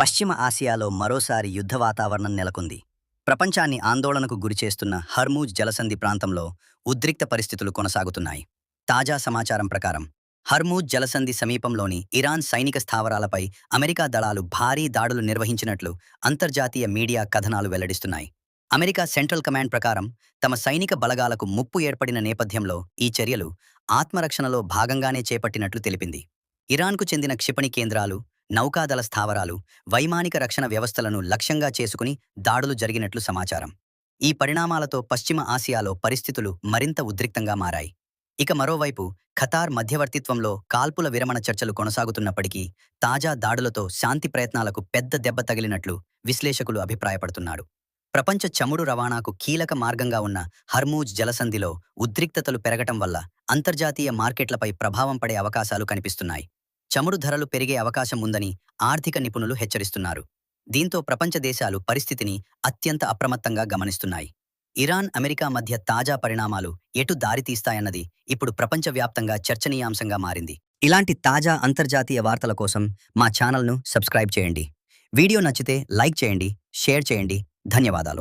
పశ్చిమ ఆసియాలో మరోసారి యుద్ధ వాతావరణం నెలకొంది. ప్రపంచాన్ని ఆందోళనకు గురిచేస్తున్న హర్మూజ్ జలసంధి ప్రాంతంలో ఉద్రిక్త పరిస్థితులు కొనసాగుతున్నాయి. తాజా సమాచారం ప్రకారం హర్మూజ్ జలసంధి సమీపంలోని ఇరాన్ సైనిక స్థావరాలపై అమెరికా దళాలు భారీ దాడులు నిర్వహించినట్లు అంతర్జాతీయ మీడియా కథనాలు వెల్లడిస్తున్నాయి. అమెరికా సెంట్రల్ కమాండ్ ప్రకారం తమ సైనిక బలగాలకు ముప్పు ఏర్పడిన నేపథ్యంలో ఈ చర్యలు ఆత్మరక్షణలో భాగంగానే చేపట్టినట్లు తెలిపింది. ఇరాన్కు చెందిన క్షిపణి కేంద్రాలు, నౌకాదళ స్థావరాలు, వైమానిక రక్షణ వ్యవస్థలను లక్ష్యంగా చేసుకుని దాడులు జరిగినట్లు సమాచారం. ఈ పరిణామాలతో పశ్చిమ ఆసియాలో పరిస్థితులు మరింత ఉద్రిక్తంగా మారాయి. ఇక మరోవైపు ఖతార్ మధ్యవర్తిత్వంలో కాల్పుల విరమణ చర్చలు కొనసాగుతున్నప్పటికీ తాజా దాడులతో శాంతి ప్రయత్నాలకు పెద్ద దెబ్బ తగిలినట్లు విశ్లేషకులు అభిప్రాయపడుతున్నారు. ప్రపంచ చమురు రవాణాకు కీలక మార్గంగా ఉన్న హర్మూజ్ జలసంధిలో ఉద్రిక్తతలు పెరగటం వల్ల అంతర్జాతీయ మార్కెట్లపై ప్రభావం పడే అవకాశాలు కనిపిస్తున్నాయి. చమురు ధరలు పెరిగే అవకాశం ఉందని ఆర్థిక నిపుణులు హెచ్చరిస్తున్నారు. దీంతో ప్రపంచ దేశాలు పరిస్థితిని అత్యంత అప్రమత్తంగా గమనిస్తున్నాయి. ఇరాన్, అమెరికా మధ్య తాజా పరిణామాలు ఎటు దారితీస్తాయన్నది ఇప్పుడు ప్రపంచవ్యాప్తంగా చర్చనీయాంశంగా మారింది. ఇలాంటి తాజా అంతర్జాతీయ వార్తల కోసం మా ఛానల్ను సబ్స్క్రైబ్ చేయండి. వీడియో నచ్చితే లైక్ చేయండి, షేర్ చేయండి. ధన్యవాదాలు.